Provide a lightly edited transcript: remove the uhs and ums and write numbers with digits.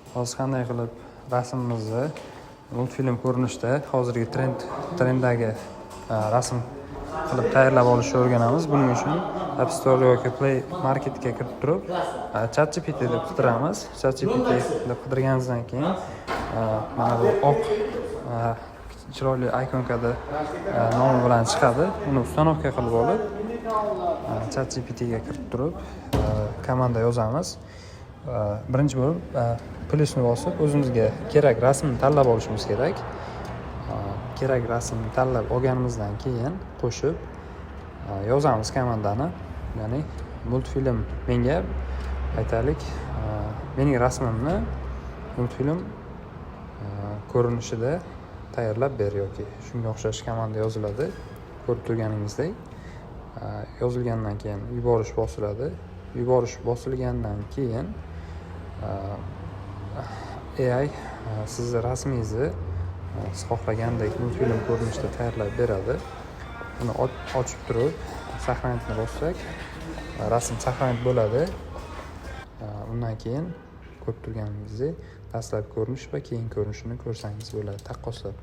Hozir qanday qilib rasmimizni multfilm ko'rinishida hozirgi trenddagi rasm qilib tayyorlab olishni o'rganamiz. Buning uchun App Store yoki Play Marketga kirib turib, ChatGPT deb qidiramiz. ChatGPT deb qidirganingizdan keyin mana bu oq chiroyli ikonkada nomi bilan chiqadi. Uni ustanovka qilib olib, ChatGPT ga kirib turib, komanda yozamiz. Birinchi bo'lib plyusni bosib, o'zimizga kerak rasmni tanlab olishimiz kerak. Kerak rasmni tanlab olganimizdan keyin qo'shib yozamiz komandani. Ya'ni multfilm menga aytaylik, mening rasmimni multfilm ko'rinishida tayyorlab ber yoki shunga o'xshash komanda yoziladi. Ko'rib turganingizdek, yozilgandan keyin yuborish bosiladi. Yuborish bosilgandan keyin AI sizni rasmingizni siz xohlagandek multfilm ko'rinishida tayyorlab beradi. Uni ochib turib, saqlanishni bossak, rasm saqlanib bo'ladi. Undan keyin ko'rib turganingizdek dastlabki ko'rinish va keyin ko'rinishini ko'rsangiz bo'ladi taqqoslab.